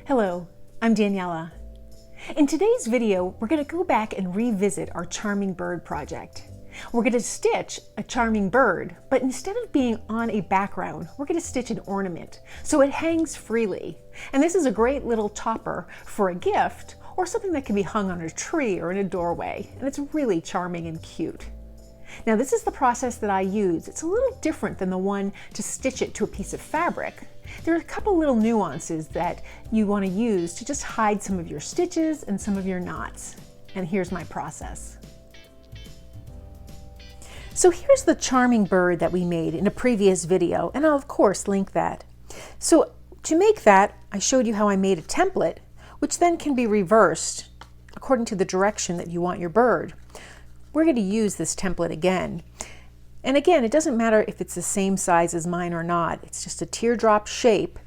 Hello, I'm Daniela. In today's video, we're going to go back and revisit our charming bird project. We're going to stitch a charming bird, but instead of being on a background, we're going to stitch an ornament so it hangs freely. And this is a great little topper for a gift or something that can be hung on a tree or in a doorway, and it's really charming and cute. Now this is the process that I use. It's a little different than the one to stitch it to a piece of fabric. There are a couple little nuances that you want to use to just hide some of your stitches and some of your knots. And here's my process. So here's the charming bird that we made in a previous video, and I'll of course link that. So to make that, I showed you how I made a template, which then can be reversed according to the direction that you want your bird. We're going to use this template again. And again, it doesn't matter if it's the same size as mine or not. It's just a teardrop shape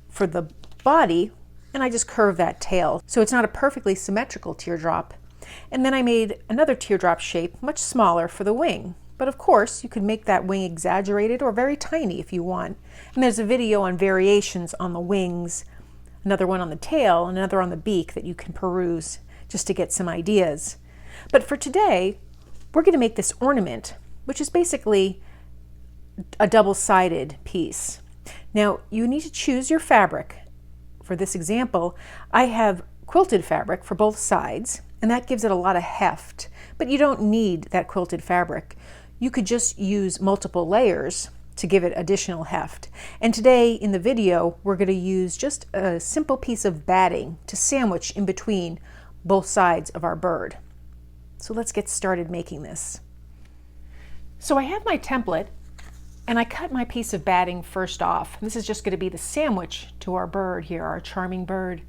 for the body, and I just curve that tail. So it's not a perfectly symmetrical teardrop. And then I made another teardrop shape, much smaller, for the wing. But of course, you could make that wing exaggerated or very tiny if you want. And there's a video on variations on the wings, another one on the tail, another on the beak that you can peruse just to get some ideas. But for today, we're going to make this ornament, which is basically a double-sided piece. Now, you need to choose your fabric. For this example, I have quilted fabric for both sides, and that gives it a lot of heft, but you don't need that quilted fabric. You could just use multiple layers to give it additional heft. And today in the video, we're going to use just a simple piece of batting to sandwich in between both sides of our bird. So let's get started making this. So I have my template, and I cut my piece of batting first off. This is just going to be the sandwich to our bird here, our charming bird.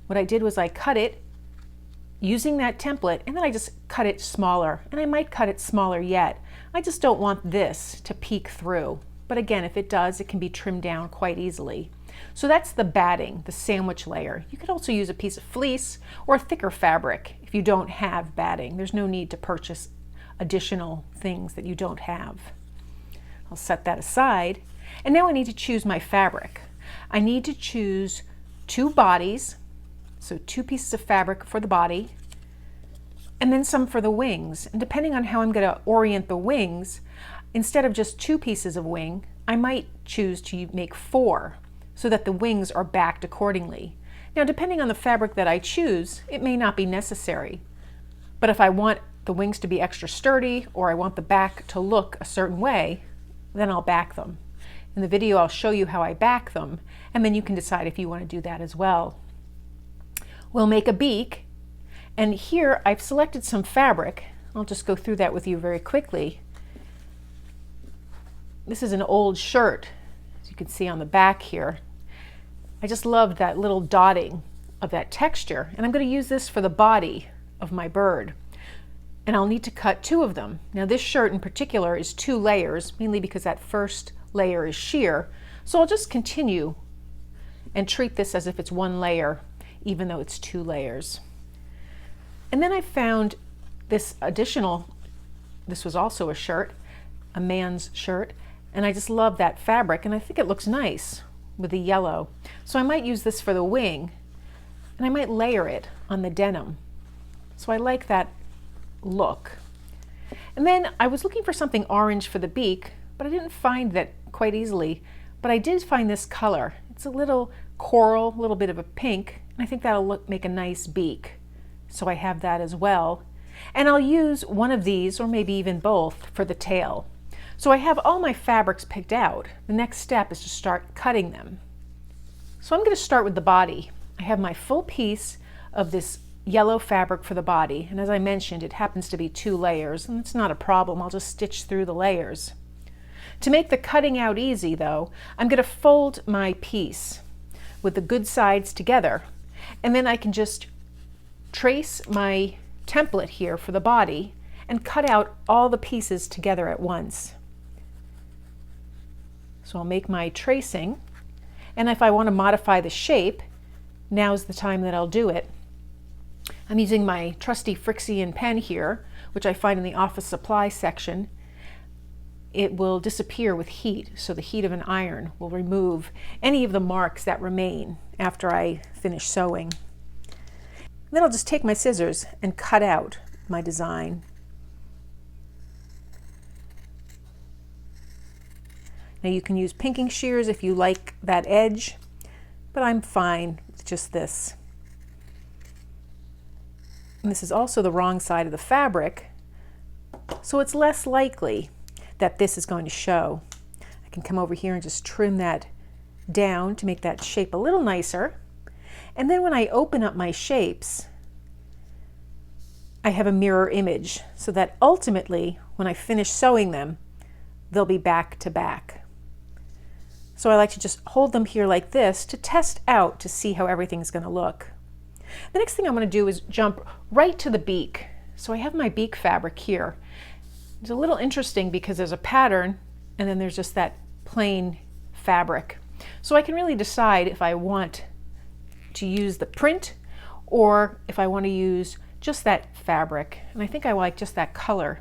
What I did was I cut it using that template, and then I just cut it smaller, and I might cut it smaller yet. I just don't want this to peek through. But again, if it does, it can be trimmed down quite easily. So that's the batting, the sandwich layer. You could also use a piece of fleece or thicker fabric if you don't have batting. There's no need to purchase additional things that you don't have. I'll set that aside. And now I need to choose my fabric. I need to choose two bodies, so two pieces of fabric for the body, and then some for the wings. And depending on how I'm going to orient the wings, instead of just two pieces of wing, I might choose to make four so that the wings are backed accordingly. Now, depending on the fabric that I choose, it may not be necessary. But if I want the wings to be extra sturdy, or I want the back to look a certain way, then I'll back them. In the video, I'll show you how I back them, and then you can decide if you want to do that as well. We'll make a beak, and here I've selected some fabric. I'll just go through that with you very quickly. This is an old shirt, as you can see on the back here. I just loved that little dotting of that texture, and I'm going to use this for the body of my bird. And I'll need to cut two of them. Now this shirt in particular is two layers, mainly because that first layer is sheer. So I'll just continue and treat this as if it's one layer, even though it's two layers. And then I found this additional, this was also a shirt, a man's shirt, and I just love that fabric, and I think it looks nice with the yellow. So I might use this for the wing, and I might layer it on the denim. So I like that look. And then I was looking for something orange for the beak, but I didn't find that quite easily. But I did find this color. It's a little coral, a little bit of a pink, and I think that'll make a nice beak. So I have that as well. And I'll use one of these, or maybe even both, for the tail. So I have all my fabrics picked out. The next step is to start cutting them. So I'm going to start with the body. I have my full piece of this yellow fabric for the body, and as I mentioned, it happens to be two layers, and it's not a problem. I'll just stitch through the layers. To make the cutting out easy though, I'm going to fold my piece with the good sides together, and then I can just trace my template here for the body and cut out all the pieces together at once. So I'll make my tracing, and if I want to modify the shape, now's the time that I'll do it. I'm using my trusty Frixian pen here, which I find in the office supply section. it will disappear with heat. So the heat of an iron will remove any of the marks that remain after I finish sewing. Then I'll just take my scissors and cut out my design. Now you can use pinking shears if you like that edge, but I'm fine with just this. And this is also the wrong side of the fabric, so it's less likely that this is going to show. I can come over here and just trim that down to make that shape a little nicer. And then when I open up my shapes, I have a mirror image so that ultimately when I finish sewing them, they'll be back to back. So I like to just hold them here like this to test out to see how everything's going to look. The next thing I'm going to do is jump right to the beak. So I have my beak fabric here. It's a little interesting because there's a pattern and then there's just that plain fabric. So I can really decide if I want to use the print or if I want to use just that fabric. And I think I like just that color.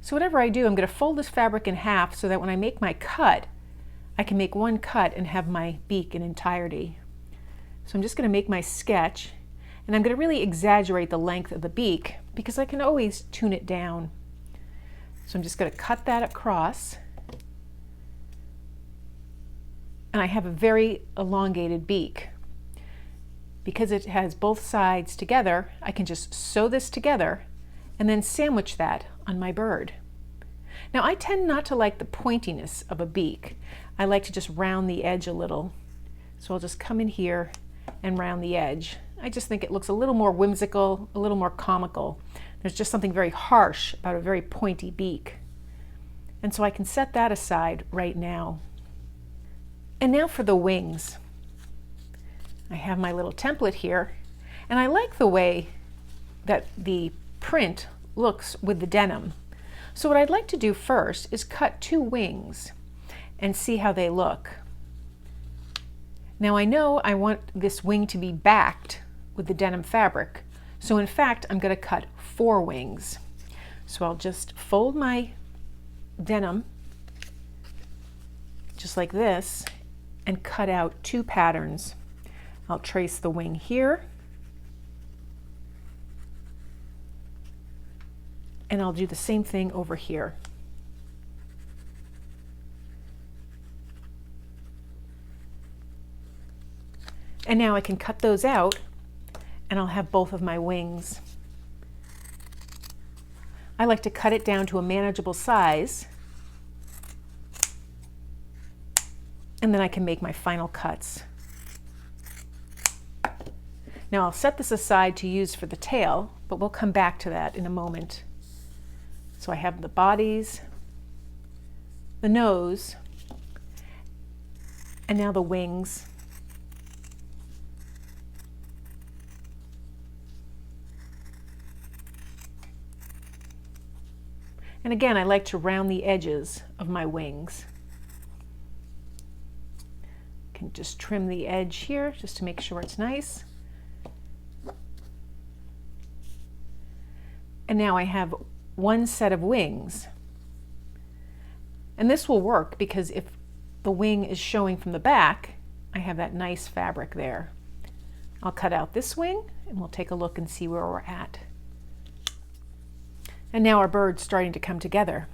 So whatever I do, I'm going to fold this fabric in half so that when I make my cut, I can make one cut and have my beak in entirety. So I'm just going to make my sketch, and I'm going to really exaggerate the length of the beak because I can always tune it down. So I'm just going to cut that across, and I have a very elongated beak. Because it has both sides together, I can just sew this together and then sandwich that on my bird. Now I tend not to like the pointiness of a beak. I like to just round the edge a little. So I'll just come in here and round the edge. I just think it looks a little more whimsical, a little more comical. There's just something very harsh about a very pointy beak. And so I can set that aside right now. And now for the wings. I have my little template here, and I like the way that the print looks with the denim. So what I'd like to do first is cut 2 wings and see how they look. Now I know I want this wing to be backed with the denim fabric, so in fact I'm going to cut 4 wings. So I'll just fold my denim just like this and cut out 2 patterns. I'll trace the wing here, and I'll do the same thing over here. And now I can cut those out, and I'll have both of my wings. I like to cut it down to a manageable size, and then I can make my final cuts. Now I'll set this aside to use for the tail, but we'll come back to that in a moment. So I have the bodies, the nose, and now the wings. And again, I like to round the edges of my wings. Can just trim the edge here just to make sure it's nice. And now I have one set of wings. And this will work because if the wing is showing from the back, I have that nice fabric there. I'll cut out this wing and we'll take a look and see where we're at. And now our bird's starting to come together.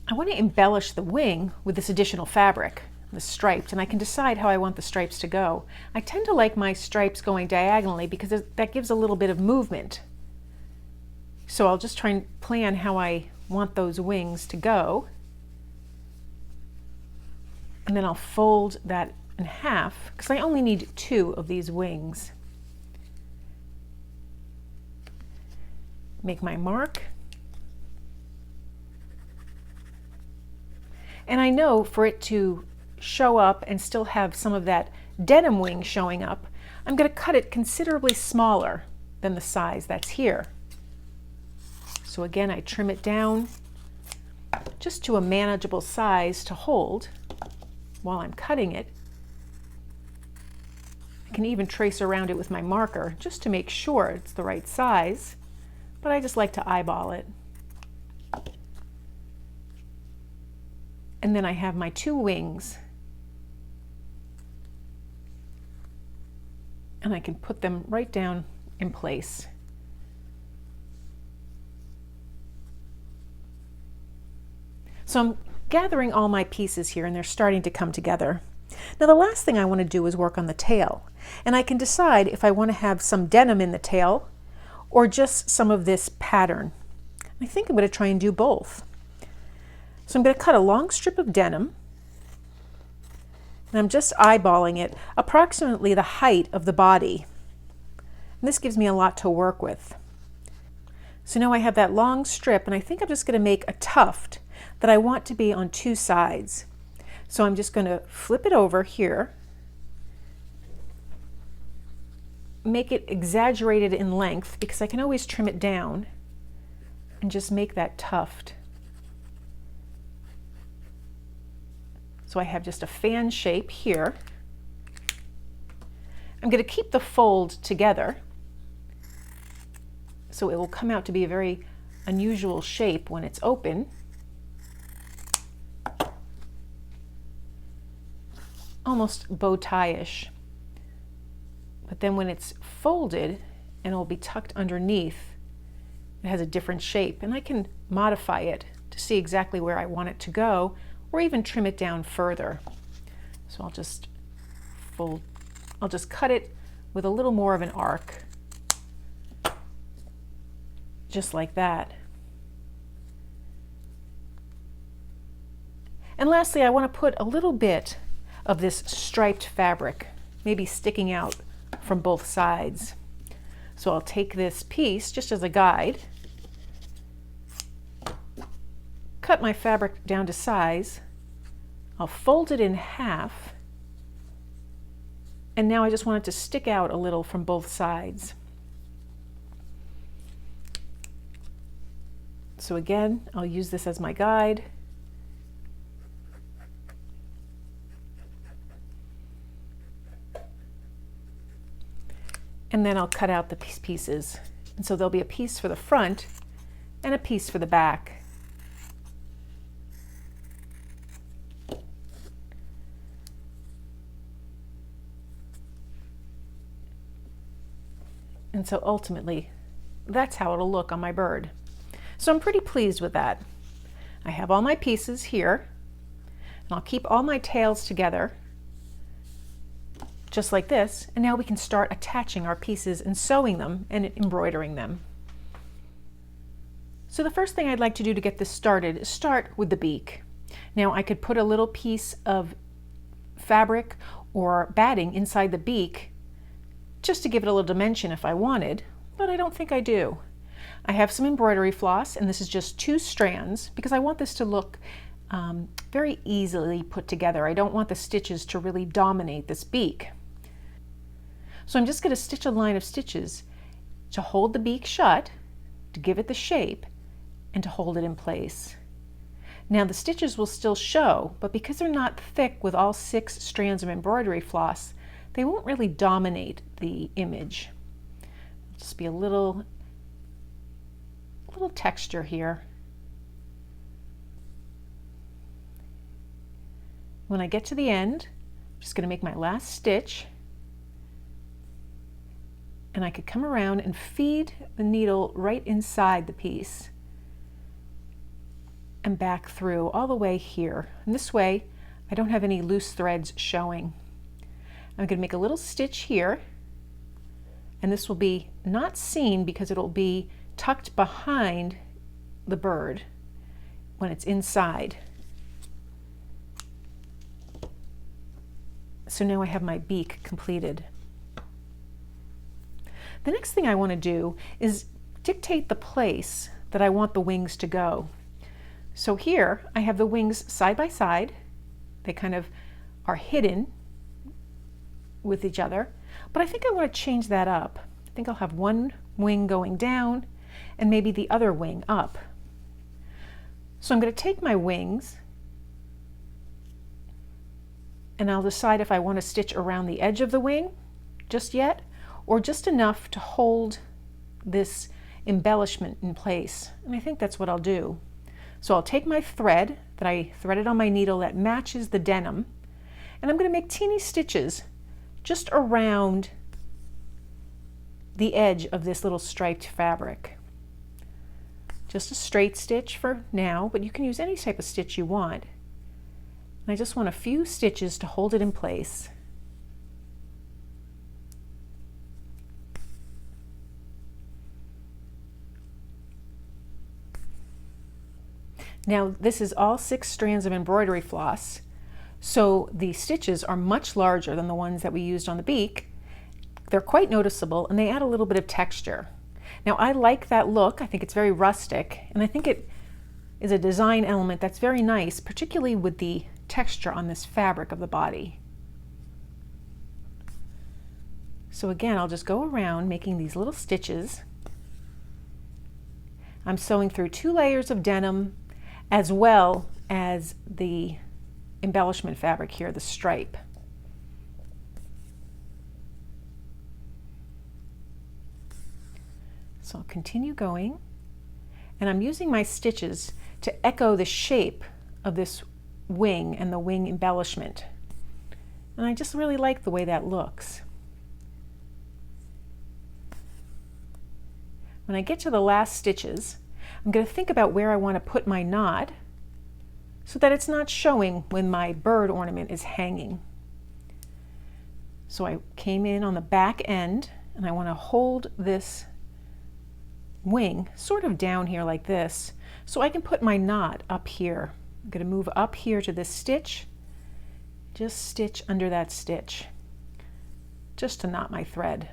I want to embellish the wing with this additional fabric, the stripes, and I can decide how I want the stripes to go. I tend to like my stripes going diagonally because that gives a little bit of movement. So I'll just try and plan how I want those wings to go. And then I'll fold that in half because I only need 2 of these wings. Make my mark. And I know for it to show up and still have some of that denim wing showing up, I'm going to cut it considerably smaller than the size that's here. So again, I trim it down just to a manageable size to hold while I'm cutting it. I can even trace around it with my marker just to make sure it's the right size. but I just like to eyeball it. And then I have my two wings. And I can put them right down in place. So I'm gathering all my pieces here and they're starting to come together. Now the last thing I want to do is work on the tail. And I can decide if I want to have some denim in the tail or just some of this pattern. I think I'm going to try and do both. So I'm going to cut a long strip of denim. And I'm just eyeballing it approximately the height of the body. And this gives me a lot to work with. So now I have that long strip and I think I'm just going to make a tuft that I want to be on two sides. So I'm just going to flip it over here, make it exaggerated in length because I can always trim it down and just make that tuft. So I have just a fan shape here. I'm going to keep the fold together so it will come out to be a very unusual shape when it's open. Almost bow tie-ish. But then when it's folded and it'll be tucked underneath, it has a different shape. And I can modify it to see exactly where I want it to go, or even trim it down further. So I'll just cut it with a little more of an arc, just like that. And lastly, I want to put a little bit of this striped fabric, maybe sticking out from both sides. So I'll take this piece just as a guide, cut my fabric down to size, I'll fold it in half, and now I just want it to stick out a little from both sides. So again, I'll use this as my guide. And then I'll cut out the pieces. And so there'll be a piece for the front and a piece for the back. And so ultimately, that's how it'll look on my bird. So I'm pretty pleased with that. I have all my pieces here, and I'll keep all my tails together, just like this, and now we can start attaching our pieces and sewing them and embroidering them. So the first thing I'd like to do to get this started is start with the beak. Now I could put a little piece of fabric or batting inside the beak just to give it a little dimension if I wanted, but I don't think I do. I have some embroidery floss, and this is just 2 strands because I want this to look very easily put together. I don't want the stitches to really dominate this beak. So I'm just going to stitch a line of stitches to hold the beak shut, to give it the shape, and to hold it in place. Now the stitches will still show, but because they're not thick with all 6 strands of embroidery floss, they won't really dominate the image. Just be a little texture here. When I get to the end, I'm just going to make my last stitch, and I could come around and feed the needle right inside the piece and back through all the way here. And this way I don't have any loose threads showing. I'm going to make a little stitch here, and this will be not seen because it'll be tucked behind the bird when it's inside. So now I have my beak completed. The next thing I want to do is dictate the place that I want the wings to go. So here I have the wings side by side. They kind of are hidden with each other, but I think I want to change that up. I think I'll have one wing going down and maybe the other wing up. So I'm going to take my wings and I'll decide if I want to stitch around the edge of the wing just yet, or just enough to hold this embellishment in place, and I think that's what I'll do. So I'll take my thread that I threaded on my needle that matches the denim, and I'm going to make teeny stitches just around the edge of this little striped fabric. Just a straight stitch for now, but you can use any type of stitch you want. And I just want a few stitches to hold it in place. Now this is all 6 strands of embroidery floss, so the stitches are much larger than the ones that we used on the beak. They're quite noticeable and they add a little bit of texture. Now I like that look. I think it's very rustic, and I think it is a design element that's very nice, particularly with the texture on this fabric of the body. So again, I'll just go around making these little stitches. I'm sewing through 2 layers of denim as well as the embellishment fabric here, the stripe. So I'll continue going, and I'm using my stitches to echo the shape of this wing and the wing embellishment. And I just really like the way that looks. When I get to the last stitches, I'm going to think about where I want to put my knot so that it's not showing when my bird ornament is hanging. So I came in on the back end, and I want to hold this wing sort of down here like this so I can put my knot up here. I'm going to move up here to this stitch, just stitch under that stitch just to knot my thread.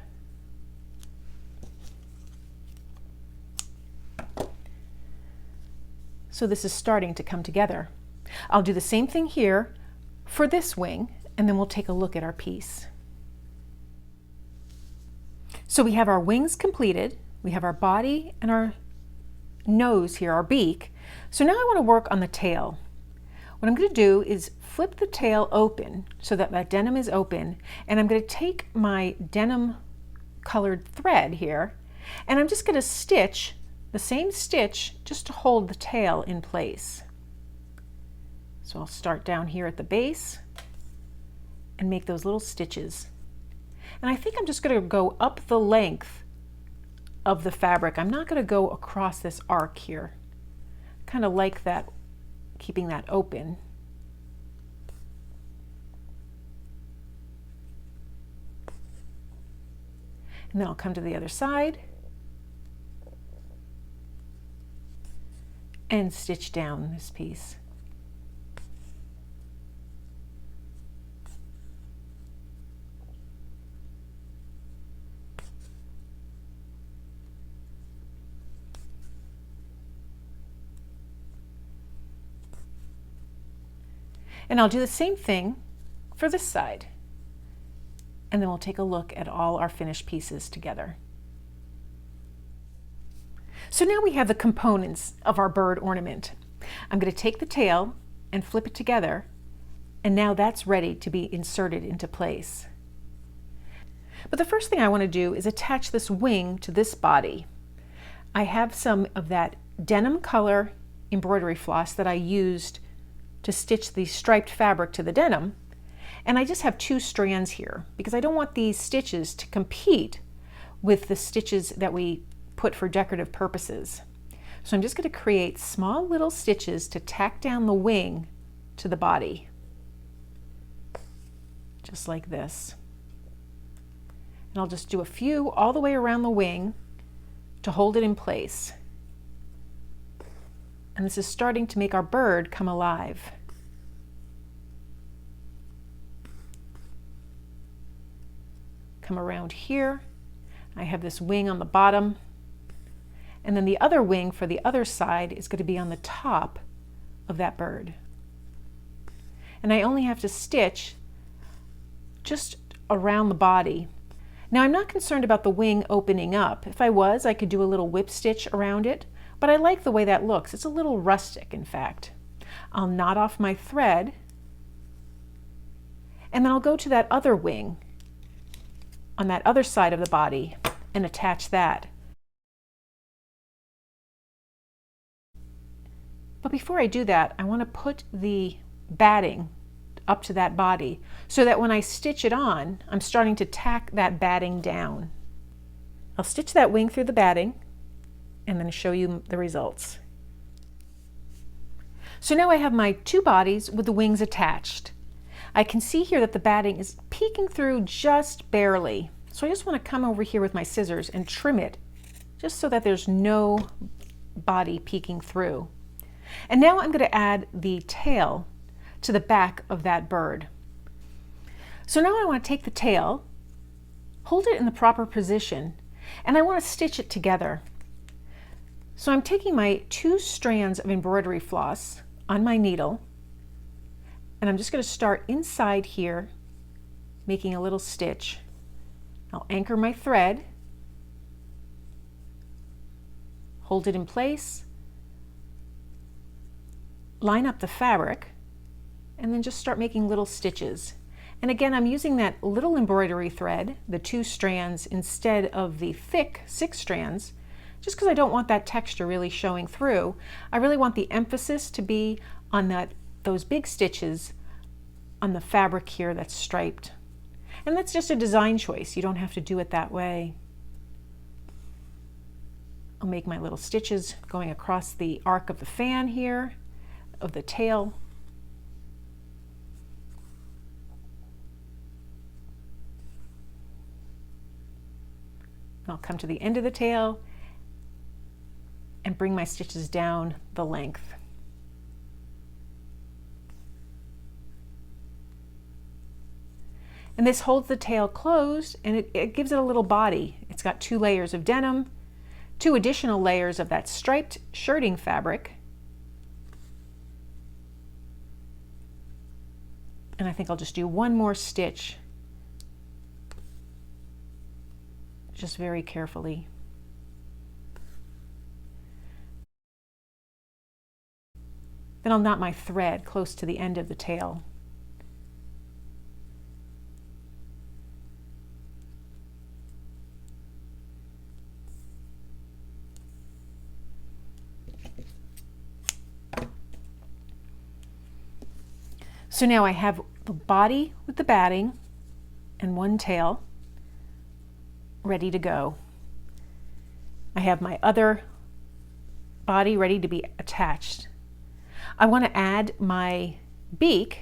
So this is starting to come together. I'll do the same thing here for this wing, and then we'll take a look at our piece. So we have our wings completed. We have our body and our nose here, our beak. So now I want to work on the tail. What I'm going to do is flip the tail open so that that denim is open, and I'm going to take my denim colored thread here, and I'm just going to stitch the same stitch just to hold the tail in place. So I'll start down here at the base and make those little stitches. And I think I'm just going to go up the length of the fabric. I'm not going to go across this arc here. Kind of like that, keeping that open. And then I'll come to the other side and stitch down this piece. And I'll do the same thing for this side. And then we'll take a look at all our finished pieces together. So now we have the components of our bird ornament. I'm going to take the tail and flip it together, and now that's ready to be inserted into place. But the first thing I want to do is attach this wing to this body. I have some of that denim color embroidery floss that I used to stitch the striped fabric to the denim, and I just have 2 strands here because I don't want these stitches to compete with the stitches that we put for decorative purposes. So I'm just going to create small little stitches to tack down the wing to the body, just like this. And I'll just do a few all the way around the wing to hold it in place. And this is starting to make our bird come alive. Come around here. I have this wing on the bottom, and then the other wing for the other side is going to be on the top of that bird. And I only have to stitch just around the body. Now I'm not concerned about the wing opening up. If I was, I could do a little whip stitch around it, but I like the way that looks. It's a little rustic, in fact. I'll knot off my thread, and then I'll go to that other wing on that other side of the body and attach that. But before I do that, I want to put the batting up to that body so that when I stitch it on, I'm starting to tack that batting down. I'll stitch that wing through the batting and then show you the results. So now I have my two bodies with the wings attached. I can see here that the batting is peeking through just barely. So I just want to come over here with my scissors and trim it just so that there's no body peeking through. And now I'm going to add the tail to the back of that bird. So now I want to take the tail, hold it in the proper position, and I want to stitch it together. So I'm taking my 2 strands of embroidery floss on my needle, and I'm just going to start inside here, making a little stitch. I'll anchor my thread, hold it in place, line up the fabric, and then just start making little stitches. And again, I'm using that little embroidery thread, the 2 strands, instead of the thick 6 strands, just because I don't want that texture really showing through. I really want the emphasis to be on those big stitches on the fabric here that's striped. And that's just a design choice. You don't have to do it that way. I'll make my little stitches going across the arc of the fan here, of the tail. I'll come to the end of the tail and bring my stitches down the length. And this holds the tail closed, and it gives it a little body. It's got 2 layers of denim, 2 additional layers of that striped shirting fabric. And I think I'll just do one more stitch, just very carefully. Then I'll knot my thread close to the end of the tail. So now I have the body with the batting and 1 tail ready to go. I have my other body ready to be attached. I want to add my beak,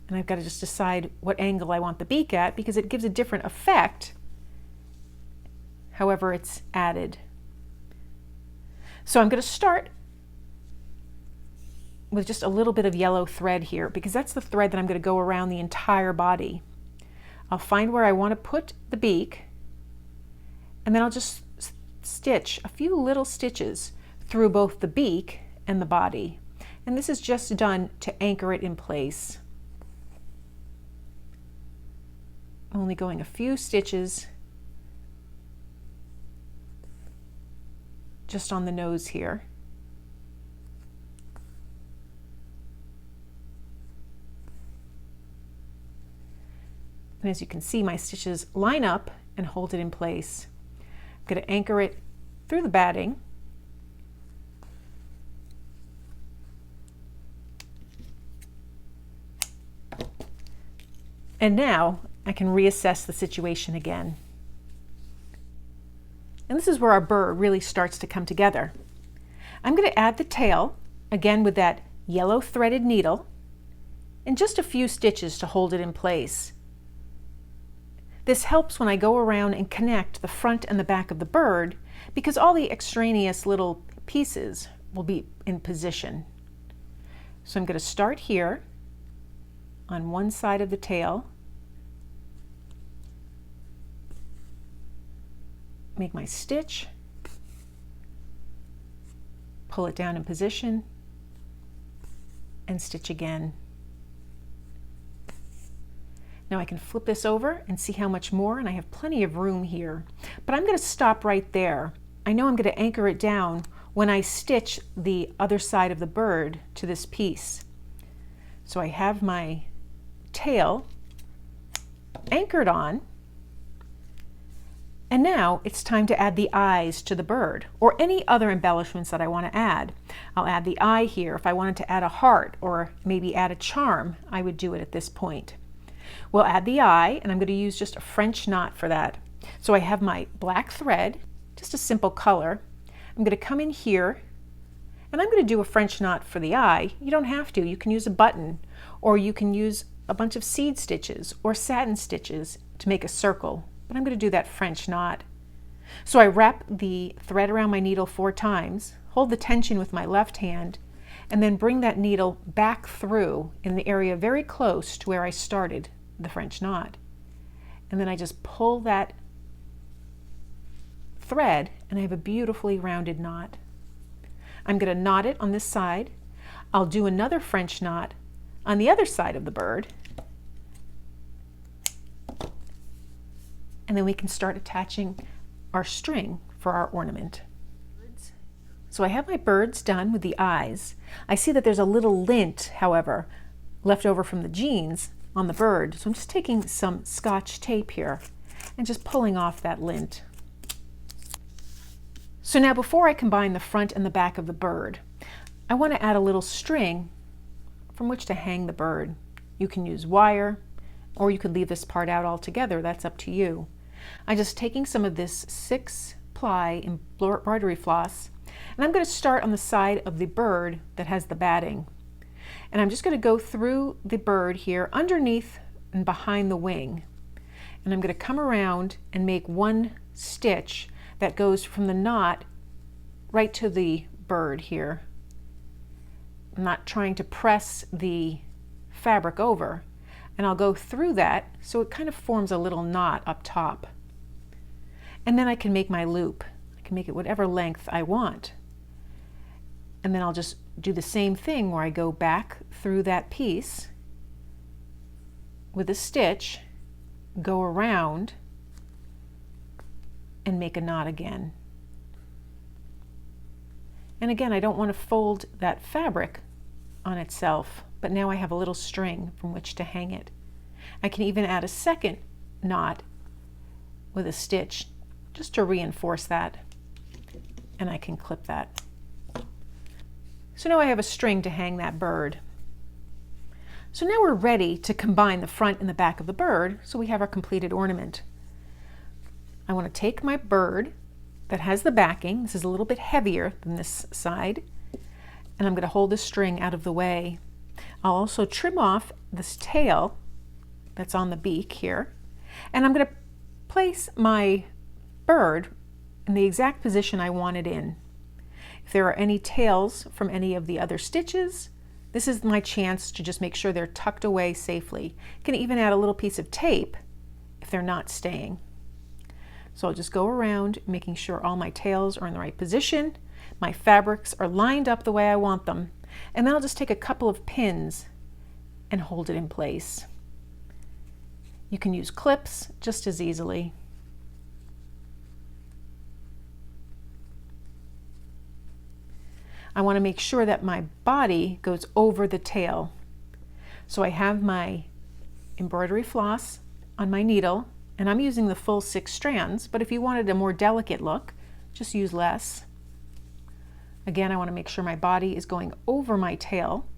and I've got to just decide what angle I want the beak at because it gives a different effect however it's added. So I'm going to start with just a little bit of yellow thread here because that's the thread that I'm going to go around the entire body. I'll find where I want to put the beak, and then I'll just stitch a few little stitches through both the beak and the body. And this is just done to anchor it in place. Only going a few stitches just on the nose here. And as you can see, my stitches line up and hold it in place. I'm going to anchor it through the batting. And now I can reassess the situation again. And this is where our bird really starts to come together. I'm going to add the tail, again with that yellow threaded needle, and just a few stitches to hold it in place. This helps when I go around and connect the front and the back of the bird because all the extraneous little pieces will be in position. So I'm going to start here on one side of the tail, make my stitch, pull it down in position, and stitch again. Now I can flip this over and see how much more, and I have plenty of room here. But I'm going to stop right there. I know I'm going to anchor it down when I stitch the other side of the bird to this piece. So I have my tail anchored on, And now it's time to add the eyes to the bird, or any other embellishments that I want to add. I'll add the eye here. If I wanted to add a heart or maybe add a charm, I would do it at this point. We'll add the eye, and I'm going to use just a French knot for that. So I have my black thread, just a simple color. I'm going to come in here, and I'm going to do a French knot for the eye. You don't have to. You can use a button, or you can use a bunch of seed stitches or satin stitches to make a circle. But I'm going to do that French knot. So I wrap the thread around my needle 4 times, hold the tension with my left hand, and then bring that needle back through in the area very close to where I started the French knot. And then I just pull that thread, and I have a beautifully rounded knot. I'm going to knot it on this side. I'll do another French knot on the other side of the bird. And then we can start attaching our string for our ornament. So I have my birds done with the eyes. I see that there's a little lint, however, left over from the jeans on the bird. So I'm just taking some Scotch tape here and just pulling off that lint. So now before I combine the front and the back of the bird, I want to add a little string from which to hang the bird. You can use wire, or you could leave this part out altogether. That's up to you. I'm just taking some of this 6-ply embroidery floss, and I'm going to start on the side of the bird that has the batting. And I'm just going to go through the bird here underneath and behind the wing. And I'm going to come around and make 1 stitch that goes from the knot right to the bird here. I'm not trying to press the fabric over. And I'll go through that so it kind of forms a little knot up top. And then I can make my loop. I can make it whatever length I want. And then I'll just do the same thing where I go back through that piece with a stitch, go around, and make a knot again. And again, I don't want to fold that fabric on itself, but now I have a little string from which to hang it. I can even add a second knot with a stitch just to reinforce that, and I can clip that. So now I have a string to hang that bird. So now we're ready to combine the front and the back of the bird, so we have our completed ornament. I want to take my bird that has the backing. This is a little bit heavier than this side, and I'm going to hold the string out of the way. I'll also trim off this tail that's on the beak here, and I'm going to place my bird in the exact position I want it in. If there are any tails from any of the other stitches, this is my chance to just make sure they're tucked away safely. You can even add a little piece of tape if they're not staying. So I'll just go around making sure all my tails are in the right position, my fabrics are lined up the way I want them, and then I'll just take a couple of pins and hold it in place. You can use clips just as easily. I want to make sure that my body goes over the tail. So I have my embroidery floss on my needle, and I'm using the full 6 strands, but if you wanted a more delicate look, just use less. Again, I want to make sure my body is going over my tail.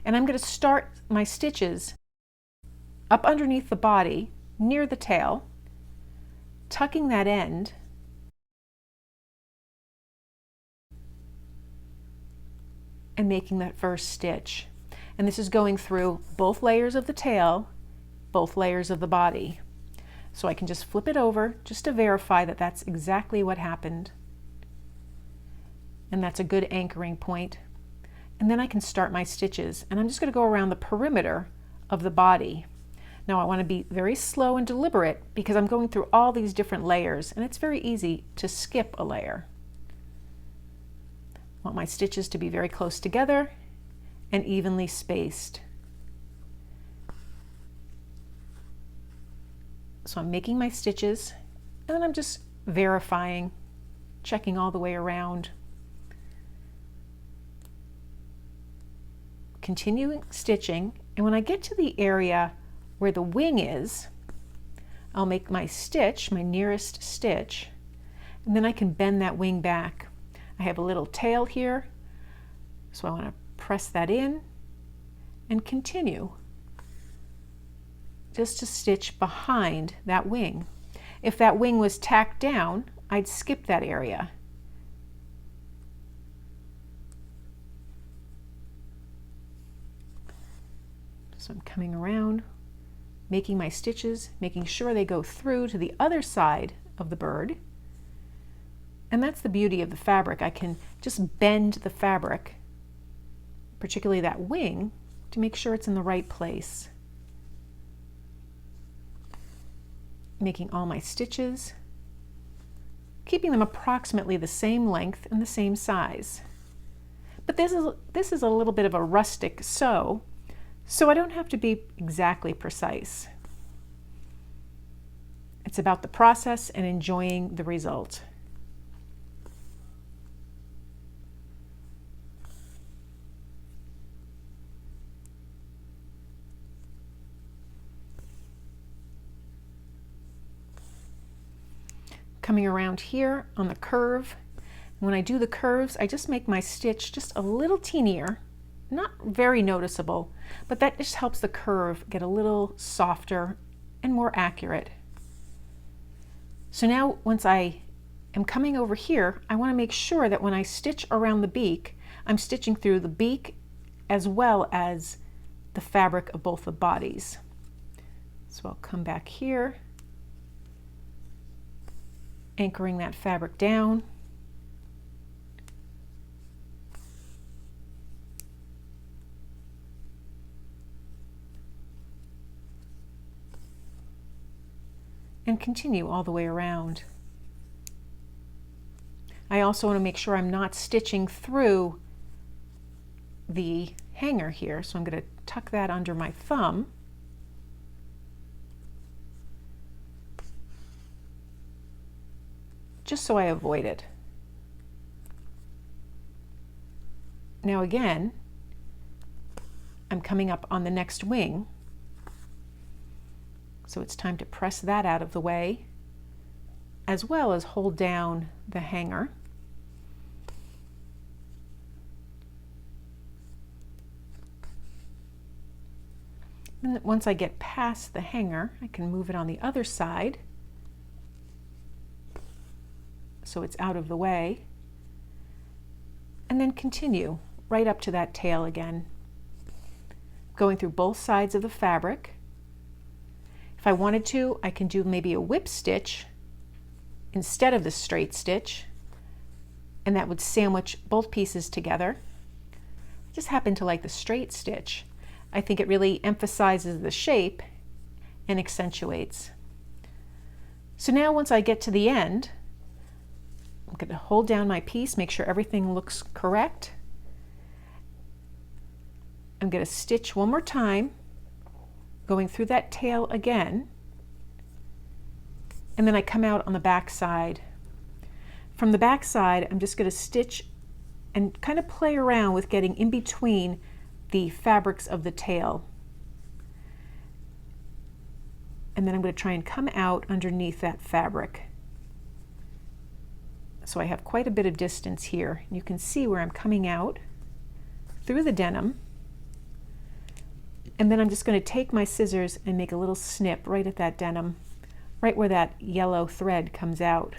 And I'm going to start my stitches up underneath the body, near the tail, tucking that end, and making that first stitch. And this is going through both layers of the tail, both layers of the body. So I can just flip it over just to verify that that's exactly what happened. And that's a good anchoring point. And then I can start my stitches, and I'm just going to go around the perimeter of the body. Now I want to be very slow and deliberate because I'm going through all these different layers, and it's very easy to skip a layer. I want my stitches to be very close together and evenly spaced. So I'm making my stitches, and then I'm just verifying, checking all the way around. Continuing stitching, and when I get to the area where the wing is, I'll make my stitch, my nearest stitch, and then I can bend that wing back. I have a little tail here, so I want to press that in and continue just to stitch behind that wing. If that wing was tacked down, I'd skip that area. So I'm coming around, making my stitches, making sure they go through to the other side of the bird. And that's the beauty of the fabric. I can just bend the fabric, particularly that wing, to make sure it's in the right place. Making all my stitches, keeping them approximately the same length and the same size. But this is a little bit of a rustic sew, so I don't have to be exactly precise. It's about the process and enjoying the result. Coming around here on the curve. When I do the curves, I just make my stitch just a little teenier, not very noticeable, but that just helps the curve get a little softer and more accurate. So now once I am coming over here, I want to make sure that when I stitch around the beak, I'm stitching through the beak as well as the fabric of both the bodies. So I'll come back here, anchoring that fabric down. And continue all the way around. I also want to make sure I'm not stitching through the hanger here, so I'm going to tuck that under my thumb. Just so I avoid it. Now again, I'm coming up on the next wing, so it's time to press that out of the way, as well as hold down the hanger. And once I get past the hanger, I can move it on the other side, so it's out of the way, and then continue right up to that tail again, going through both sides of the fabric. If I wanted to, I can do maybe a whip stitch instead of the straight stitch, and that would sandwich both pieces together. I just happen to like the straight stitch. I think it really emphasizes the shape and accentuates. So now once I get to the end, I'm going to hold down my piece, make sure everything looks correct. I'm going to stitch one more time, going through that tail again, and then I come out on the back side. From the back side, I'm just going to stitch and kind of play around with getting in between the fabrics of the tail. And then I'm going to try and come out underneath that fabric. So I have quite a bit of distance here. You can see where I'm coming out through the denim. And then I'm just going to take my scissors and make a little snip right at that denim, right where that yellow thread comes out.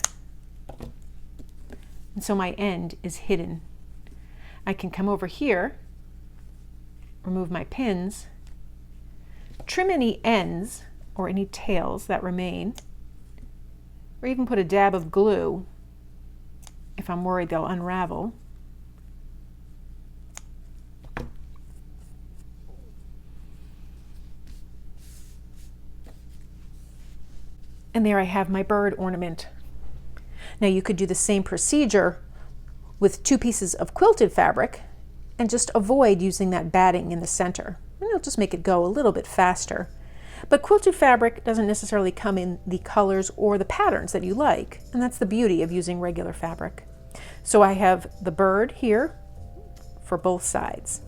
And so my end is hidden. I can come over here, remove my pins, trim any ends or any tails that remain, or even put a dab of glue if I'm worried they'll unravel. And there I have my bird ornament. Now you could do the same procedure with 2 pieces of quilted fabric and just avoid using that batting in the center. And it'll just make it go a little bit faster. But quilted fabric doesn't necessarily come in the colors or the patterns that you like, and that's the beauty of using regular fabric. So I have the bird here for both sides.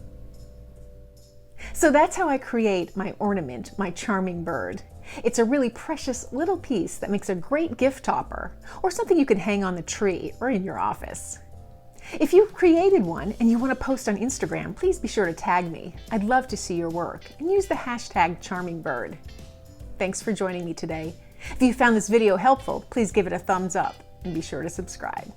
So that's how I create my ornament, my charming bird. It's a really precious little piece that makes a great gift topper, or something you can hang on the tree or in your office. If you've created one and you want to post on Instagram, please be sure to tag me. I'd love to see your work, and use the hashtag #CharmingBird. Thanks for joining me today. If you found this video helpful, please give it a thumbs up and be sure to subscribe.